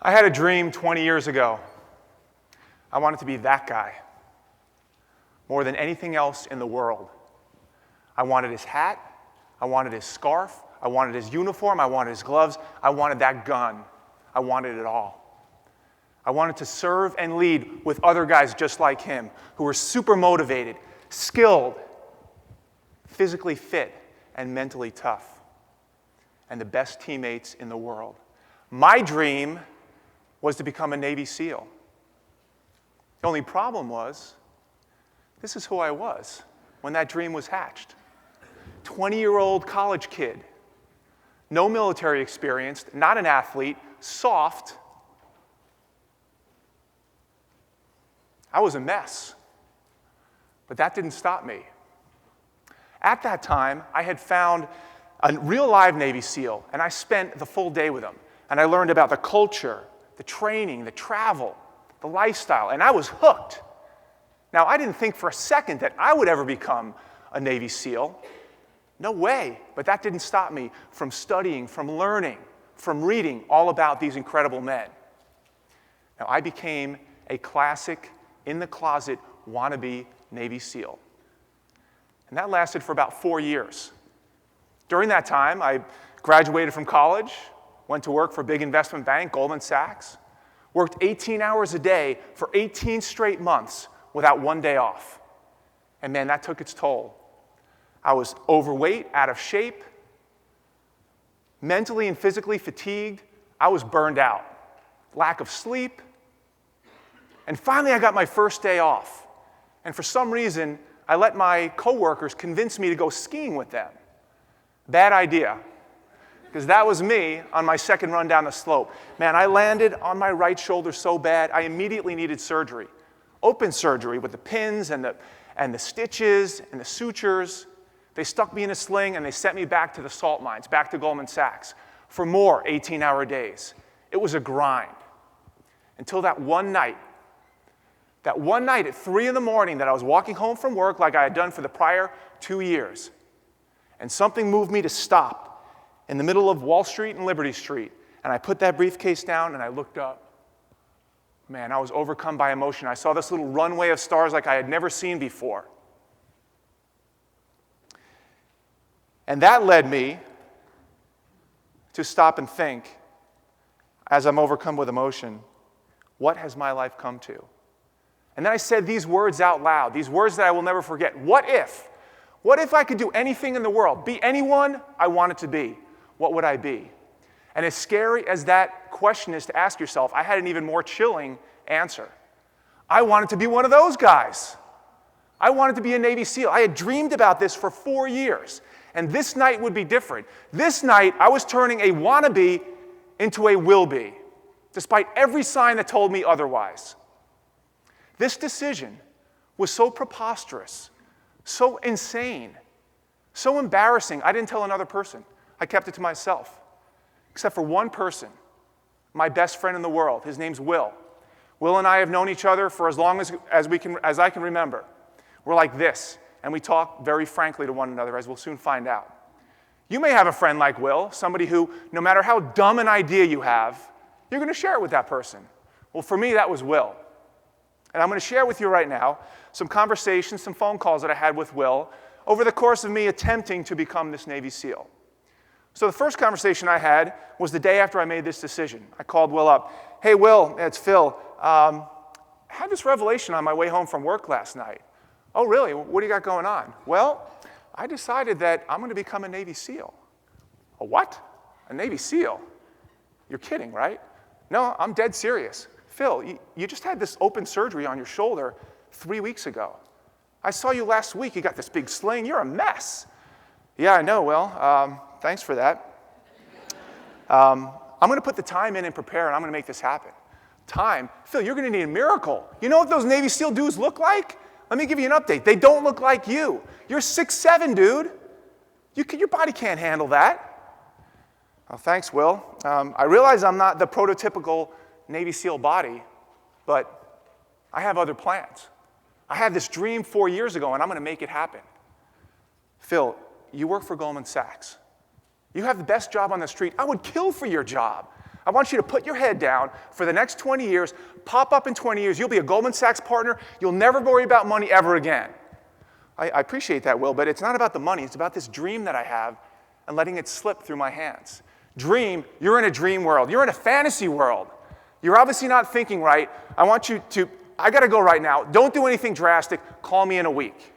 I had a dream 20 years ago. I wanted to be that guy more than anything else in the world. I wanted his hat. I wanted his scarf. I wanted his uniform. I wanted his gloves. I wanted that gun. I wanted it all. I wanted to serve and lead with other guys just like him who were super motivated, skilled, physically fit, and mentally tough, and the best teammates in the world. My dream was to become a Navy SEAL. The only problem was, this is who I was when that dream was hatched. 20-year-old college kid, no military experience, not an athlete, soft. I was a mess, but that didn't stop me. At that time, I had found a real live Navy SEAL, and I spent the full day with him. And I learned about the culture, the training, the travel, the lifestyle, and I was hooked. Now, I didn't think for a second that I would ever become a Navy SEAL. No way. But that didn't stop me from studying, from learning, from reading all about these incredible men. Now, I became a classic, in-the-closet, wannabe Navy SEAL. And that lasted for about 4 years. During that time, I graduated from college, went to work for a big investment bank, Goldman Sachs, worked 18 hours a day for 18 straight months without one day off. And man, that took its toll. I was overweight, out of shape, mentally and physically fatigued. I was burned out, lack of sleep. And finally, I got my first day off. And for some reason, I let my coworkers convince me to go skiing with them. Bad idea, because that was me on my second run down the slope. Man, I landed on my right shoulder so bad, I immediately needed surgery. Open surgery with the pins and the stitches and the sutures. They stuck me in a sling and they sent me back to the salt mines, back to Goldman Sachs, for more 18-hour days. It was a grind. Until that one night at 3 in the morning that I was walking home from work like I had done for the prior 2 years. And something moved me to stop in the middle of Wall Street and Liberty Street. And I put that briefcase down and I looked up. Man, I was overcome by emotion. I saw this little runway of stars like I had never seen before. And that led me to stop and think, as I'm overcome with emotion, what has my life come to? And then I said these words out loud, these words that I will never forget. What if? What if I could do anything in the world, be anyone I wanted to be? What would I be? And as scary as that question is to ask yourself, I had an even more chilling answer. I wanted to be one of those guys. I wanted to be a Navy SEAL. I had dreamed about this for 4 years. And this night would be different. This night, I was turning a wannabe into a will be, despite every sign that told me otherwise. This decision was so preposterous, so insane, so embarrassing, I didn't tell another person. I kept it to myself, except for one person, my best friend in the world. His name's Will. Will and I have known each other for as long as I can remember. We're like this, and we talk very frankly to one another, as we'll soon find out. You may have a friend like Will, somebody who, no matter how dumb an idea you have, you're going to share it with that person. Well, for me, that was Will. And I'm going to share with you right now some conversations, some phone calls that I had with Will over the course of me attempting to become this Navy SEAL. So the first conversation I had was the day after I made this decision. I called Will up. Hey, Will, it's Phil. I had this revelation on my way home from work last night. Oh, really? What do you got going on? Well, I decided that I'm going to become a Navy SEAL. A what? A Navy SEAL? You're kidding, right? No, I'm dead serious. Phil, you just had this open surgery on your shoulder 3 weeks ago. I saw you last week. You got this big sling. You're a mess. Yeah, I know, Will. Thanks for that. I'm going to put the time in and prepare, and I'm going to make this happen. Time? Phil, you're going to need a miracle. You know what those Navy SEAL dudes look like? Let me give you an update. They don't look like you. You're 6'7", dude. Your body can't handle that. Oh, thanks, Will. I realize I'm not the prototypical Navy SEAL body, but I have other plans. I had this dream 4 years ago, and I'm going to make it happen. Phil, you work for Goldman Sachs. You have the best job on the street. I would kill for your job. I want you to put your head down for the next 20 years, pop up in 20 years, you'll be a Goldman Sachs partner, you'll never worry about money ever again. I appreciate that, Will, but it's not about the money, it's about this dream that I have and letting it slip through my hands. Dream, you're in a dream world, you're in a fantasy world. You're obviously not thinking right. I want you to, I gotta go right now, don't do anything drastic, call me in a week.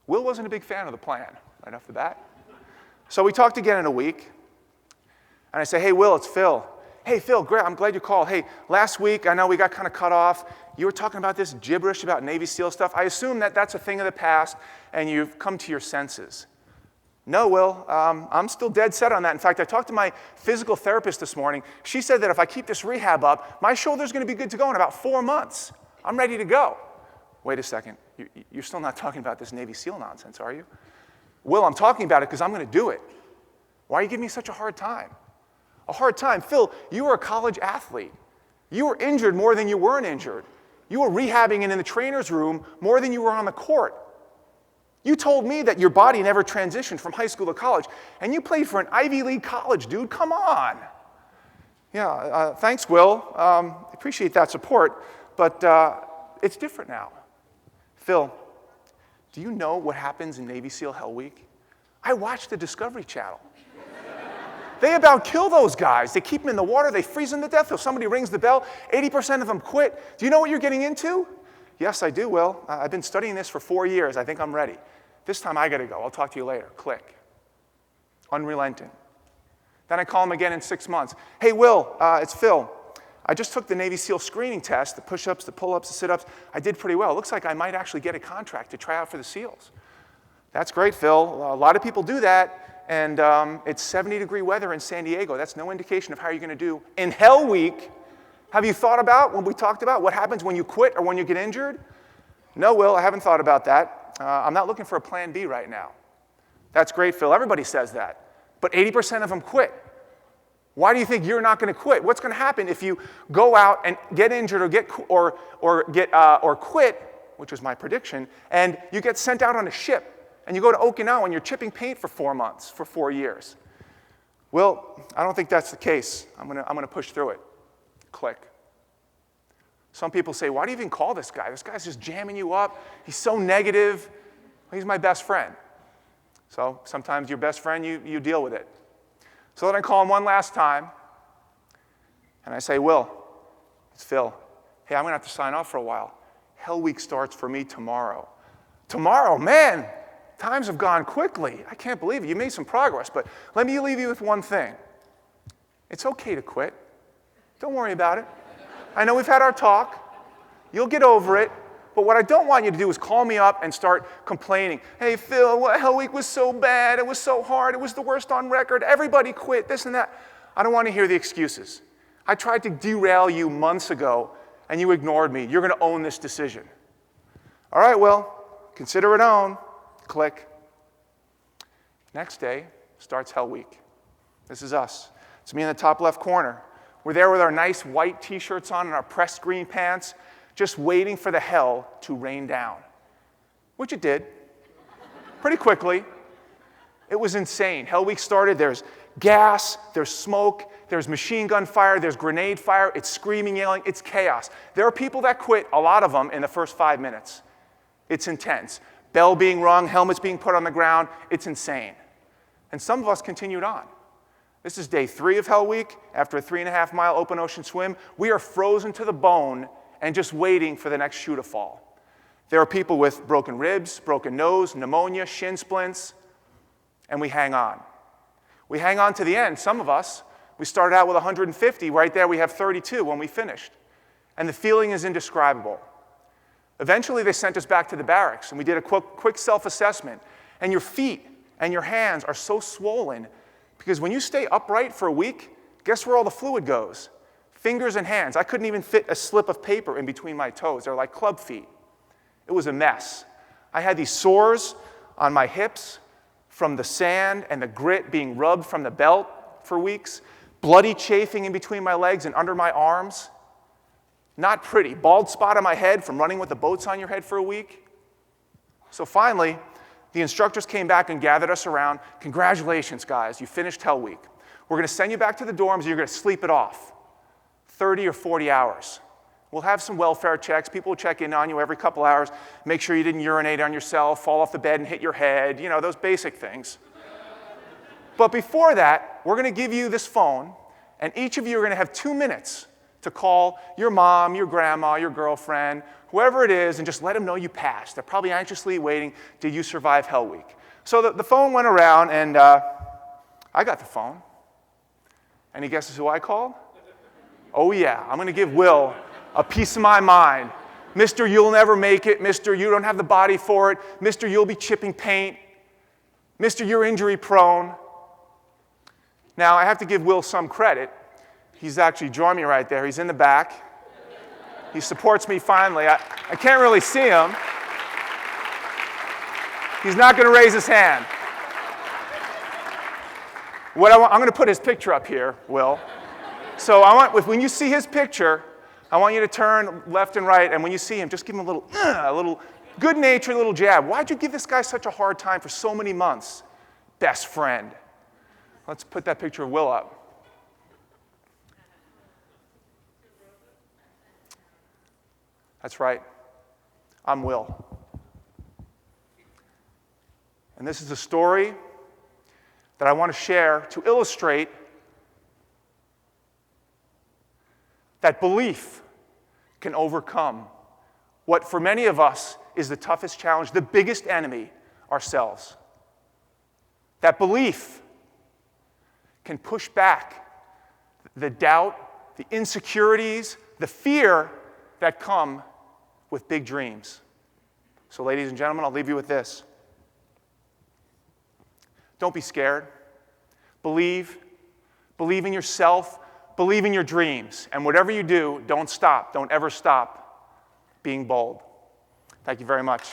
Will wasn't a big fan of the plan right off the bat. So we talked again in a week, and I say, hey, Will, it's Phil. Hey, Phil, great, I'm glad you called. Hey, last week, I know we got kind of cut off. You were talking about this gibberish about Navy SEAL stuff. I assume that that's a thing of the past, and you've come to your senses. No, Will, I'm still dead set on that. In fact, I talked to my physical therapist this morning. She said that if I keep this rehab up, my shoulder's going to be good to go in about 4 months. I'm ready to go. Wait a second. You're still not talking about this Navy SEAL nonsense, are you? Will, I'm talking about it because I'm going to do it. Why are you giving me such a hard time? A hard time? Phil, you were a college athlete. You were injured more than you weren't injured. You were rehabbing in the trainer's room more than you were on the court. You told me that your body never transitioned from high school to college, and you played for an Ivy League college, dude. Come on. Yeah, thanks, Will. Appreciate that support, but it's different now. Phil, do you know what happens in Navy SEAL Hell Week? I watch the Discovery Channel. They about kill those guys. They keep them in the water. They freeze them to death. If somebody rings the bell, 80% of them quit. Do you know what you're getting into? Yes, I do, Will. I've been studying this for 4 years. I think I'm ready. This time I got to go. I'll talk to you later. Click. Unrelenting. Then I call him again in 6 months. Hey, Will, it's Phil. I just took the Navy SEAL screening test, the push-ups, the pull-ups, the sit-ups. I did pretty well. It looks like I might actually get a contract to try out for the SEALs. That's great, Phil. A lot of people do that, and it's 70-degree weather in San Diego. That's no indication of how you're going to do. In Hell Week, have you thought about what we talked about? What happens when you quit or when you get injured? No, Will, I haven't thought about that. I'm not looking for a plan B right now. That's great, Phil. Everybody says that. But 80% of them quit. Why do you think you're not going to quit? What's going to happen if you go out and get injured or quit, which was my prediction, and you get sent out on a ship and you go to Okinawa and you're chipping paint for 4 months, for 4 years? Well, I don't think that's the case. I'm going to push through it. Click. Some people say, why do you even call this guy? This guy's just jamming you up. He's so negative. He's my best friend. So sometimes your best friend, you deal with it. So then I call him one last time, and I say, Will, it's Phil. Hey, I'm going to have to sign off for a while. Hell Week starts for me tomorrow. Tomorrow? Man, times have gone quickly. I can't believe it. You made some progress, but let me leave you with one thing. It's okay to quit. Don't worry about it. I know we've had our talk. You'll get over it. But what I don't want you to do is call me up and start complaining. Hey, Phil, Hell Week was so bad. It was so hard. It was the worst on record. Everybody quit, this and that. I don't want to hear the excuses. I tried to derail you months ago, and you ignored me. You're going to own this decision. All right, well, consider it owned. Click. Next day starts Hell Week. This is us. It's me in the top left corner. We're there with our nice white T-shirts on and our pressed green pants, just waiting for the hell to rain down, which it did pretty quickly. It was insane. Hell Week started. There's gas, there's smoke, there's machine gun fire, there's grenade fire. It's screaming, yelling. It's chaos. There are people that quit, a lot of them, in the first 5 minutes. It's intense. Bell being rung, helmets being put on the ground. It's insane. And some of us continued on. This is day 3 of Hell Week. After a 3.5-mile open ocean swim, we are frozen to the bone and just waiting for the next shoe to fall. There are people with broken ribs, broken nose, pneumonia, shin splints, and we hang on. We hang on to the end. Some of us, we started out with 150. Right there, we have 32 when we finished. And the feeling is indescribable. Eventually, they sent us back to the barracks, and we did a quick self-assessment. And your feet and your hands are so swollen because when you stay upright for a week, guess where all the fluid goes? Fingers and hands. I couldn't even fit a slip of paper in between my toes. They're like club feet. It was a mess. I had these sores on my hips from the sand and the grit being rubbed from the belt for weeks, bloody chafing in between my legs and under my arms. Not pretty. Bald spot on my head from running with the boats on your head for a week. So finally, the instructors came back and gathered us around. Congratulations, guys. You finished Hell Week. We're going to send you back to the dorms, and you're going to sleep it off, 30 or 40 hours. We'll have some welfare checks. People will check in on you every couple hours, make sure you didn't urinate on yourself, fall off the bed and hit your head, those basic things. But before that, we're going to give you this phone, and each of you are going to have 2 minutes to call your mom, your grandma, your girlfriend, whoever it is, and just let them know you passed. They're probably anxiously waiting, did you survive Hell Week? So the phone went around, and I got the phone. Any guesses who I called? Oh yeah, I'm going to give Will a piece of my mind. Mr. You'll never make it. Mr. You don't have the body for it. Mr. You'll be chipping paint. Mr. You're injury prone. Now, I have to give Will some credit. He's actually joined me right there. He's in the back. He supports me finally. I can't really see him. He's not going to raise his hand. I'm going to put his picture up here, Will. So when you see his picture, I want you to turn left and right, and when you see him, just give him a little good-natured little jab. Why'd you give this guy such a hard time for so many months? Best friend. Let's put that picture of Will up. That's right. I'm Will. And this is a story that I want to share to illustrate that belief can overcome what for many of us is the toughest challenge, the biggest enemy, ourselves. That belief can push back the doubt, the insecurities, the fear that come with big dreams. So ladies and gentlemen, I'll leave you with this. Don't be scared. Believe in yourself. Believe in your dreams. And whatever you do, don't stop. Don't ever stop being bold. Thank you very much.